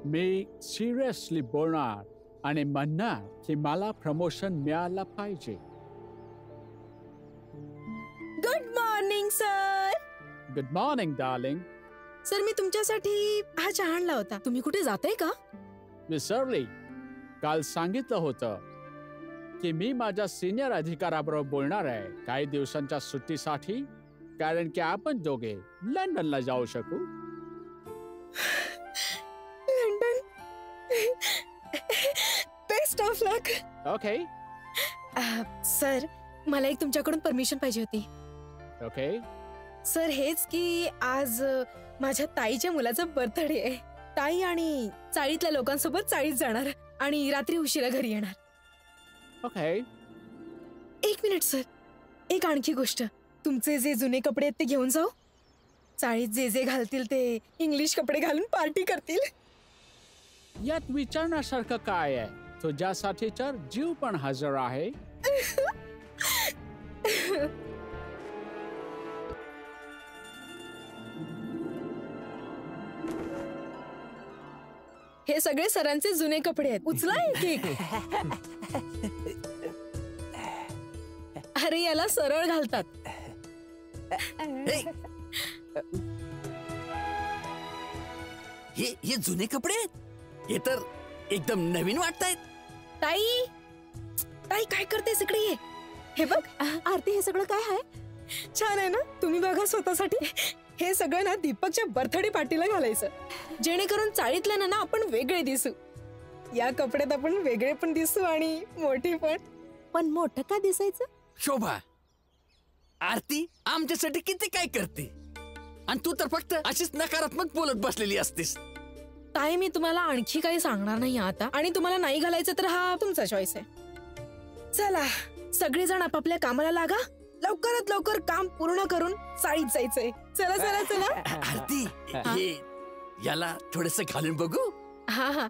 मी seriously बोलणार आणि म्हणणार की मला प्रमोशन मिळालं पाहिजे. Good morning sir. Good morning darling. Sir मी तुमच्यासाठी हा चहा आणला होता. तुम्ही कुठे जाताय का? विसरली. काल सांगितलं होतं की मी माझ्या सिनियर अधिकाऱ्याबरोबर बोलणार आहे काही दिवसांच्या सुट्टीसाठी, कारण की आपण दोघे लंडनला जाऊ शकू. London. Best of luck. Okay. Sir मला एक तुमच्याकडून परमिशन पाहिजे होती. ओके. सर हेच की आज माझ्या ताईच्या मुलाचा बर्थडे आहे. ताई आणि चाळीतल्या लोकांसोबत चाळीत जाणार आणि रात्री उशिरा घरी येणार. ओके. एक मिनिट सर, एक आणखी गोष्ट. तुमचे जे जुने कपडे आहेत ते घेऊन जाऊ. चाळीत जे जे घालतील ते इंग्लिश कपडे घालून पार्टी करतील. यात विचारण्यासारखं काय आहे? तुझ्यासाठी तर जीव पण हजर आहे. हे सगळे सरांचे जुने कपडे आहेत. उचला एक एक. अरे याला सरळ घालतात. हे जुने कपडे आहेत. हे तर एकदम नवीन वाटतायत. ताई ताई काय करतेस? इकडे ये. हे बघ आरती, हे सगळं काय आहे? छान आहे ना? तुम्ही बघा स्वतःसाठी. हे सगळं ना दीपकच्या बर्थडे पार्टीला घालायचं, जेणेकरून चाळीतल्या ना आपण वेगळे दिसू. या कपड्यात आपण वेगळे पण दिसू आणि मोठी पण. पण मोठं का दिसायचं? शोभा, आरती आमच्यासाठी किती काय करते आणि तू तर फक्त अशीच नकारात्मक बोलत बसलेली असतेस. ताई मी तुम्हाला आणखी काही सांगणार नाही आता, आणि तुम्हाला नाही घालायचं तर हा तुमचा चॉईस आहे. चला सगळेजण आपापल्या कामाला लागा. लवकरात लवकर काम पूर्ण करून चाळीत जायचंय. चला चला चला. आरती, हे याला थोडस घालून बघू. हा हा.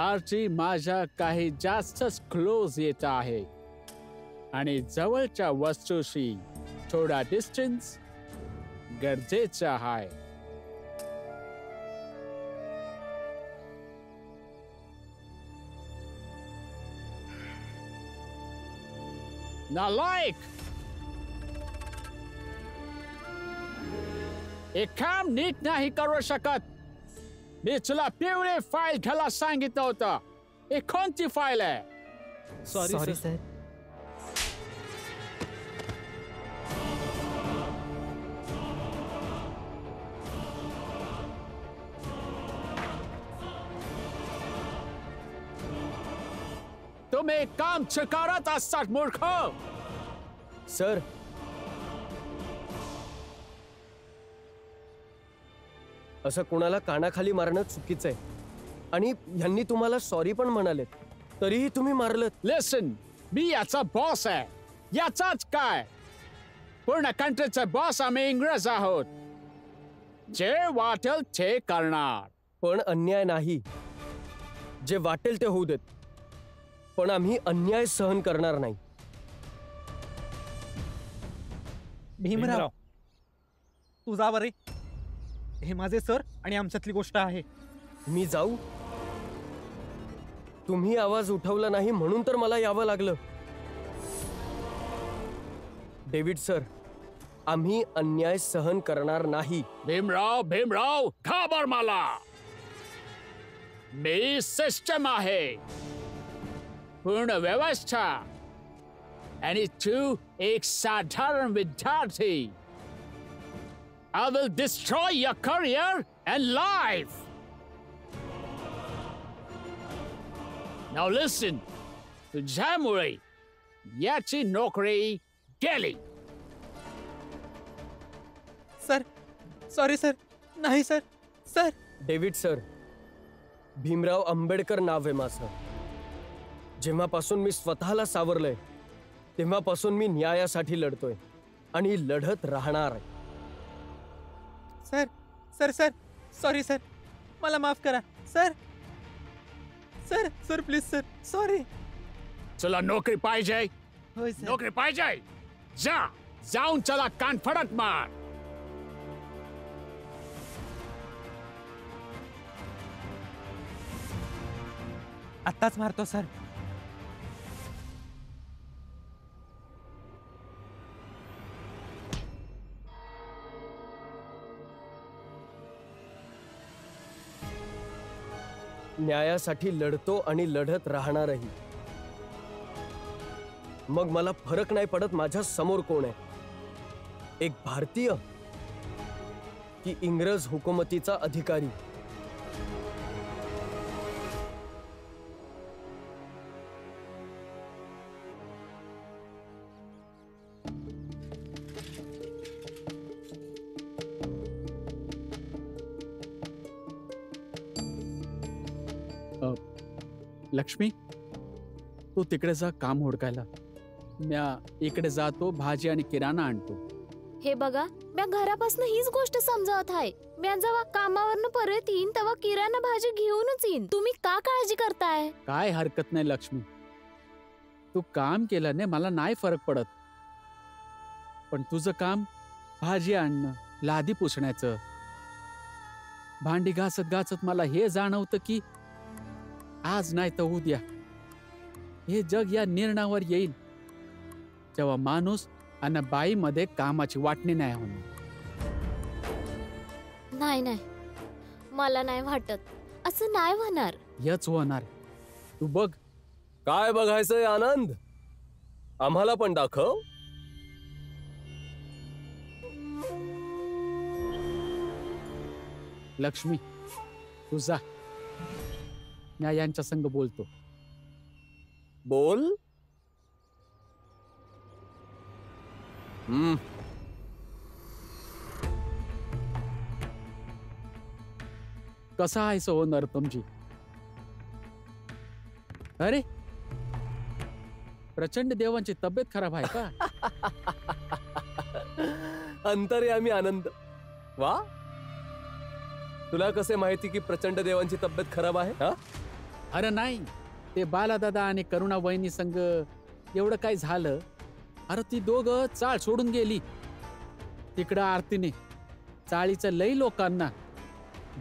आरती माझ्या काही जास्तच क्लोज येत आहे आणि जवळच्या वस्तूशी थोडा डिस्टन्स गरजेचा आहे. नालायक, एक काम नीट नाही करू शकत. मी तुला पिवळी फाईल घ्यायला सांगितलं होतं. ही कोणती फाईल आहे? Sorry sir. तुम्ही काम चुकारत असतात मूर्ख. सर असं कोणाला कानाखाली मारणं चुकीचं आहे, आणि ह्यांनी तुम्हाला सॉरी पण म्हणालेत तरीही तुम्ही मारलत. लिसन, मी याचा बॉस आहे. याचाच काय, पूर्ण कंट्रीचा बॉस आम्ही इंग्रज आहोत. जे वाटेल ते करणार. पण अन्याय नाही. जे वाटेल ते होऊ देत, पण आम्ही अन्याय सहन करणार नाही. भीमराव, तू जा बरे. हे माझे सर आणि आमच्यातली गोष्ट आहे. मी जाऊ? तुम्ही आवाज उठवला नाही म्हणून तर मला यावं लागलं. डेव्हिड सर, आम्ही अन्याय सहन करणार नाही. भीमराव घाबर मला. मी सिस्टम आहे, पूर्ण व्यवस्था, आणि तू एक साधारण विद्यार्थी. I will destroy your career and life. Now listen, तुझ्यामुळे याची नोकरी गेली. Sir, sorry sir. नाही sir. Sir. David sir, Bhimrao Ambedkar नाव आहे माझं. जेव्हापासून मी स्वतःला सावरलंय तेव्हापासून मी न्यायासाठी लढतोय आणि लढत राहणार आहे. Sir sir sir sorry sir. मला माफ करा sir. Sir sir please sir. Sorry. तुला नोकरी पाहिजे? होय सर. नोकरी पाहिजे? जाऊन चला कान फडत मार. आत्ताच मारतो सर. न्यायासाठी लढतो आणि लढत राहणारही. मग मला फरक नाही पडत माझ्या समोर कोण आहे, एक भारतीय की इंग्रज हुकुमतीचा अधिकारी. लक्ष्मी, तू तिकडे जा काम हुडकायला. म्या इकडे जातो, भाजी आणि किराणा आणतो. हे बघा, म्या घरापासून हीच गोष्ट समजावत आहे. म्या जेव्हा कामावरनं परत येईन तेव्हा किराणा भाजी घेऊनच येईन. तुम्ही का काळजी करताय? काय हरकत नाही लक्ष्मी, तू काम केल्याने मला नाही फरक पडत. पण तुझं काम भाजी आणणं, लादी पुसण्याचं, भांडी घासत घासत मला हे जाणवतं की आज नाही तर उद्या हे जग या निर्णयावर येईल जेव्हा माणूस आणि बाईमध्ये कामाची वाटणी नाही होणार. नाही नाही, मला नाही वाटत असं नाही होणार. हेच होणार. तू बघ. काय बघायचंय आनंद? आम्हाला पण दाखव. लक्ष्मी, तू जा, मी यांच्या संग बोलतो. बोल. कसा आहे होणार तुमची? अरे, प्रचंड देवांची तब्येत खराब आहे का? अंतर्यामी आनंद. वा, तुला कसे माहिती की प्रचंड देवांची तब्येत खराब आहे? हा? अरे नाही, ते बालादादा आणि करुणा वहिनी संग एवढं काय झालं. अरे ती दोघं चाळ सोडून गेली. तिकडं आरतीने चाळीच्या लई लोकांना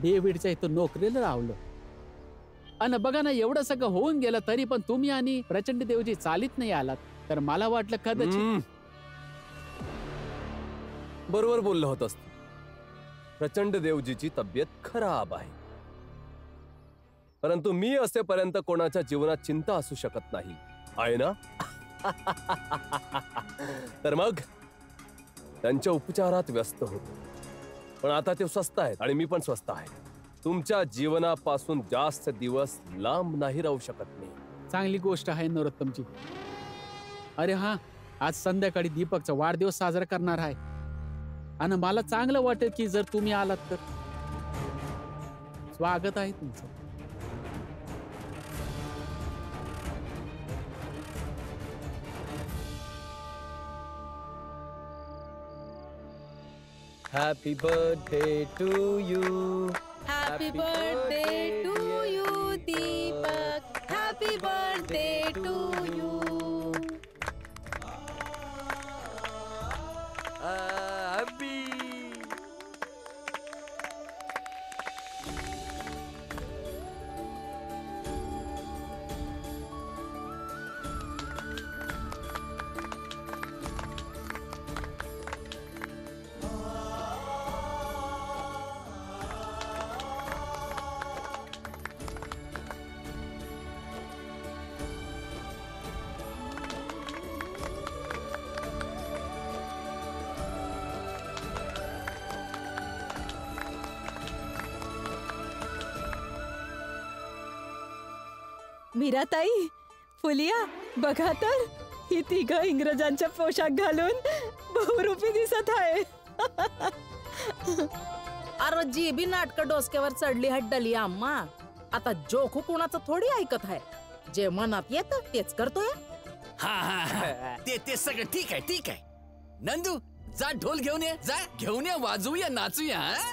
डेव्हिडच्या इथं नोकरीला लावलं. आणि बघा ना, एवढं सगळं होऊन गेलं तरी पण तुम्ही आणि प्रचंड देवजी चालीत नाही आलात. तर मला वाटलं कदाचित. बरोबर बोललं होतंस. प्रचंड देवजीची तब्येत खराब आहे, परंतु मी असेपर्यंत कोणाच्या जीवनात चिंता असू शकत नाही, आहे ना? तर मग त्यांच्या उपचारात व्यस्त होतो. पण आता ते स्वस्थ आहेत आणि मी पण स्वस्थ आहे. तुमच्या जीवनापासून जास्त दिवस लांब नाही राहू शकत मी. चांगली गोष्ट आहे नरोत्तमजी. अरे हा, आज संध्याकाळी दीपकचा वाढदिवस साजरा करणार आहे आणि मला चांगलं वाटेल की जर तुम्ही आलात तर. स्वागत आहे तुमचं. Happy birthday to you. Happy birthday to you Deepak. Happy birthday to you. मीराताई, फुलिया, बघा तर ही तिघं इंग्रजांच्या पोशाख घालून बहुरूपी दिसत आहे. अरे जी बी नाटक डोसक्यावर चढली हड्डली आम्हा. आता जोखू कोणाचं थोडी ऐकत आहे. जे मनात येत तेच करतोय. हा हा हा, ते सगळं ठीक आहे, ठीक आहे. नंदू, जा ढोल घेऊन ये, जा घेऊन ये, वाजवूया, नाचूया. हा?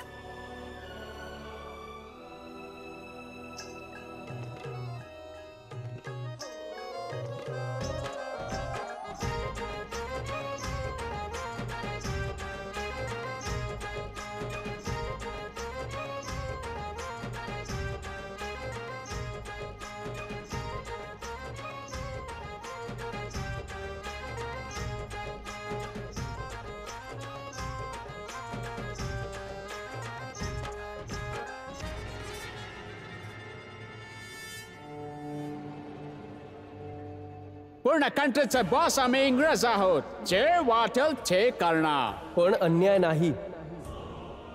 पूर्ण कंट्रीचे बॉस आम्ही इंग्रज आहोत. जे वाटेल ते करणार. पण अन्याय नाही.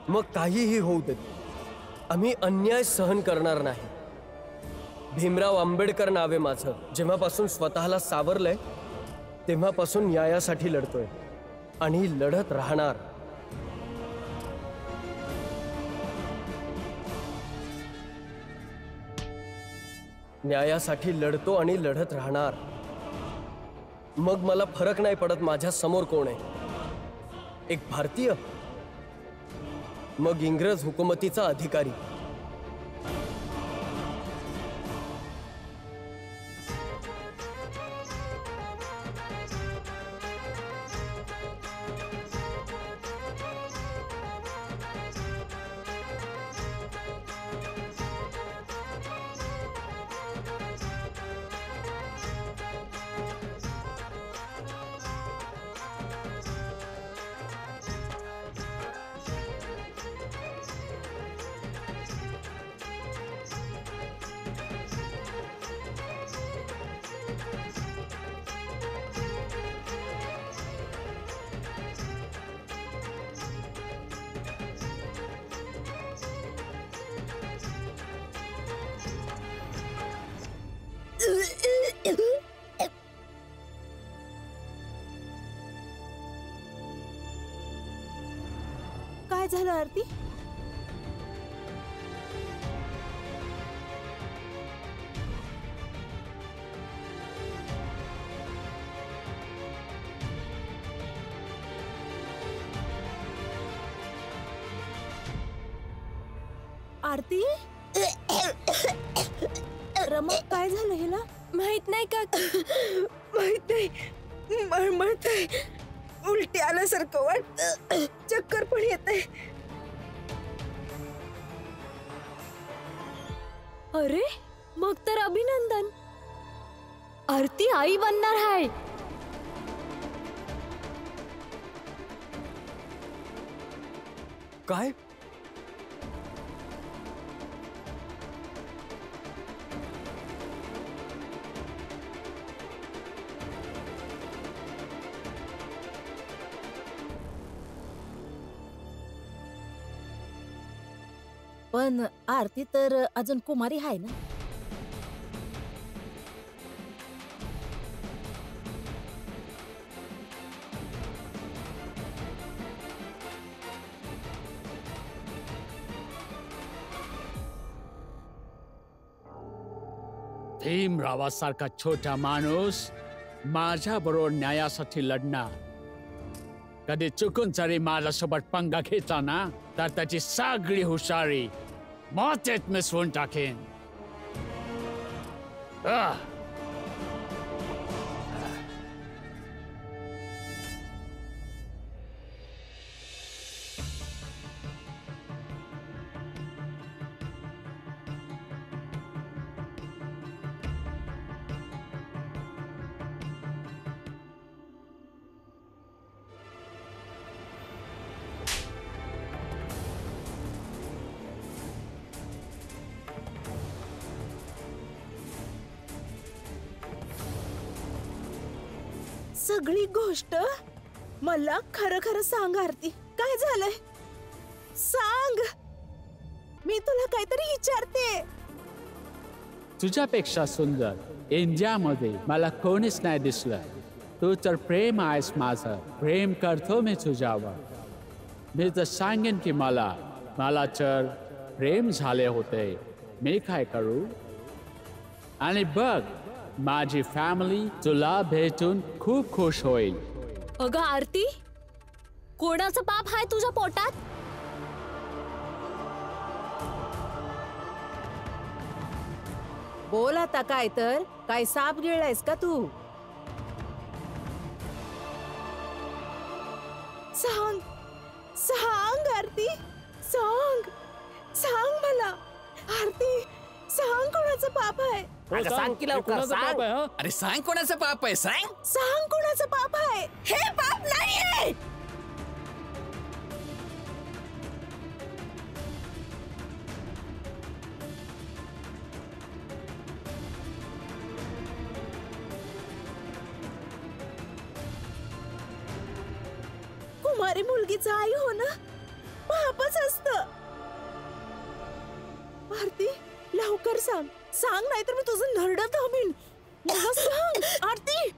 मग काहीही होऊ देत, आम्ही अन्याय सहन करणार नाही. भीमराव आंबेडकर नाव आहे माझं. जेव्हापासून स्वतःला सावरलंय तेव्हापासून न्यायासाठी लढतोय आणि लढत राहणार. न्यायासाठी लढतो आणि लढत राहणार. मग मला फरक नाही पडत माझ्या समोर कोण आहे. एक भारतीय, मग इंग्रज हुकुमतीचा अधिकारी. काय झालं आरती? आरती, रमक काय झालं हिला? माहित नाही का? माहित नाही. मळमळतंय, उलटी आल्यासारखं वाटत, चक्कर पण येते. अरे मग तर अभिनंदन. आरती आई बनणार आहे. काय? पण आरती तर अजून कुमारी आहे ना. भीमरावासारखा छोटा माणूस माझ्या बरोबर न्यायासाठी लढणार. कधी चुकून जरी माझ्यासोबत पंगा घेतला ना तर त्याची सगळी हुशारी मातेत मिसळून टाकेन. सगळी गोष्ट मला खरं खरं सांग आरती. काय झालंय सांग. मी तुला काहीतरी विचारते. तुझ्यापेक्षा सुंदर इंडियामध्ये मला कोणीच नाही दिसलं. तू तर प्रेम आहेस माझं. प्रेम करतो मी तुझ्यावर. मी तर सांगेन की मला तर प्रेम झाले होते. मी काय करू? आणि बघ माझी फॅमिली तुला भेटून खूप खुश होईल. अगं आरती, कोणाचं पाप आहे तुझ्या पोटात? बोल आता. काय तर काय साप गिळलायस का तू? सांग सांग आरती, सांग सांग मला. आरती सांग कोणाचं पाप आहे? सांग की लवकर सांग. अरे सांग कोणाचं पाप आहे. सांग सांग कोणाचं पाप आहे? हे पाप नाहीये. कुमारी मुलगीचं आई होणं पापच असतं. आरती लवकर सांग सांग, नाहीतर मी तुझं नरडं दाबीन. मला सांग आरती,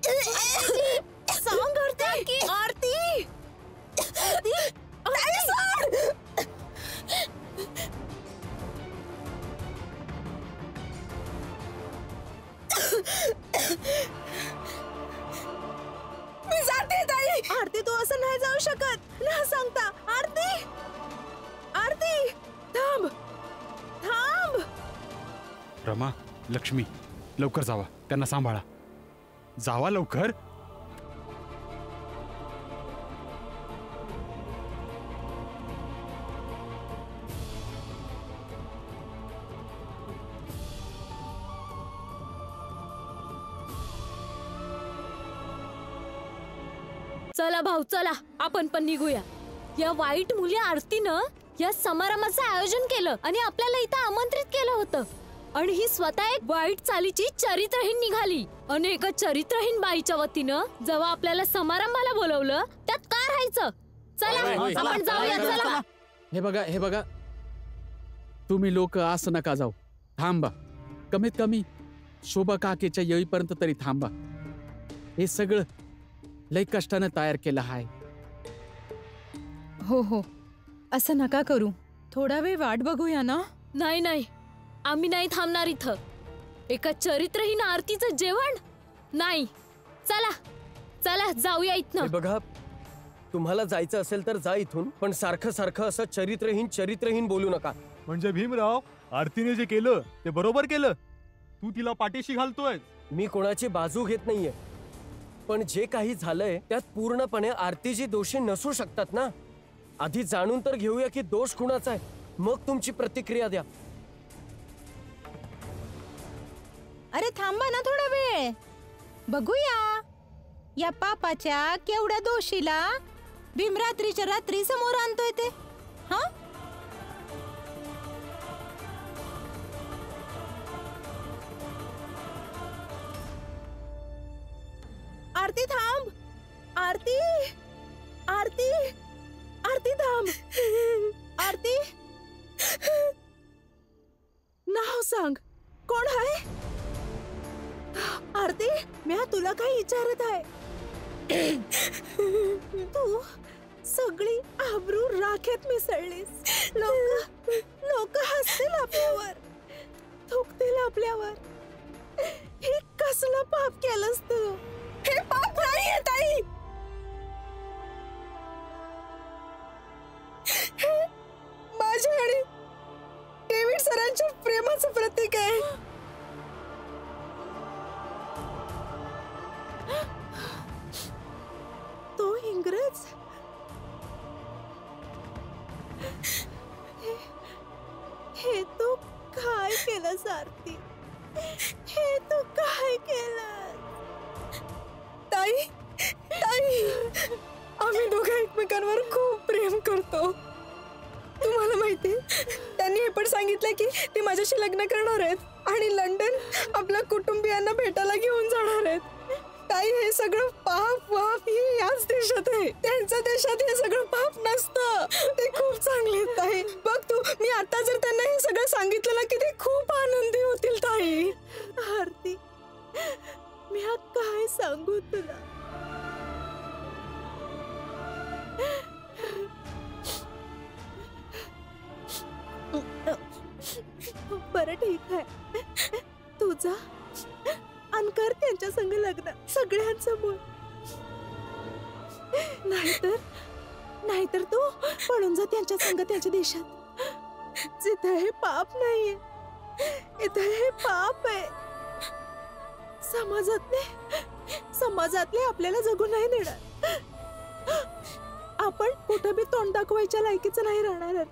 सांग आरती, आरती, आरती, मी जाते ताई. आरती तू असं नाही जाऊ शकत न सांगता. आरती, आरती थांब थांब. रमा, लक्ष्मी, लवकर जावा, त्यांना सांभाळा. जावा लवकर. चला भाऊ चला, आपण पण निघूया. या वाईट मुली आरतीनं या समारंभाचं आयोजन केलं आणि आपल्याला इथं आमंत्रित केलं होतं. आणि ही स्वतः एक वाईट चालीची चरित्रहीन निघाली. आणि एका चरित्रहीन बाईच्या वतीनं जेव्हा आपल्याला समारंभाला बोलवलं, त्यात का राहायचं? चला आपण जाऊया. चला. हे बघा तुम्ही लोक असं नका जाऊ. थांबा, कमीत कमी शोभा काकेच्या येईपर्यंत तरी थांबा. हे सगळं लय कष्टानं तयार केलं आहे. हो हो, असं नका करू. थोडा वेळ वाट बघूया ना. नाही नाही, आम्ही नाही थांबणार इथं. एका चरित्रहीन आरतीचं जेवण नाही. चला चला जाऊया इथनं. बघा, तुम्हाला जायचं असेल तर जा इथून, पण सारखं सारखं असं चरित्रहीन बोलू नका. म्हणजे भीमराव, आरतीने जे केलं ते बरोबर केलं. तू तिला पाठीशी घालतोय. मी कोणाची बाजू घेत नाहीये, पण जे काही झालंय त्यात पूर्णपणे आरतीची दोषी नसू शकतात ना. आधी जाणून तर घेऊया की दोष कुणाचा आहे, मग तुमची प्रतिक्रिया द्या. अरे थांबा ना थोडा वेळ, बघूया या पापाच्या केवढ्या दोषीला भीमरात्रीच्या रात्री समोर आणतोय ते. हा, आरती थांब. आरती, आरती, आरती थांब. आरती, नाव सांग, कोण आहे? आरती, मी तुला काही विचारत आहे. तू सगळी आबरू राखेत मिसळलीस. लोक हसतील आपल्यावर, थुकतील आपल्यावर. हे कसलं पाप केलंस तू? हे पाप नाहीये ताई. माझ्या आणि डेव्हिड सरांच्या प्रेमाचं प्रतीक आहे. तो इंग्रज हे तू काय केलंस आरती? हे तू काय केलं? ताई, ताई, आम्ही दोघं एकमेकांवर खूप प्रेम करतो. तुम्हाला माहिती, त्यांनी हे पण सांगितलं की ते माझ्याशी लग्न करणार आहेत आणि लंडन आपल्या कुटुंबियांना भेटायला घेऊन जाणार आहेत. ताई, हे सगळं पाप वाप हे याच देशात आहे. त्यांच्या देशात हे सगळं पाप नसतं. ते खूप चांगले आहेत ताई. बघ तू, मी आता जर त्यांना हे सगळं सांगितलं ना की ते खूप आनंदी होतील ताई. आरती, मी हा काय सांगू तुला? बरं ठीक आहे, तुझा अनकर त्यांच्या संग लग्न सगळ्यांसमोर. नाहीतर तू पळून जा त्यांच्या संग त्यांच्या देशात, जिथे हे पाप नाहीये. इथे हे पाप आहे. समाजातले आपल्याला जगू नाही देणार. आपण कुठं बी तोंड दाखवायच्या लायकीचं नाही राहणार.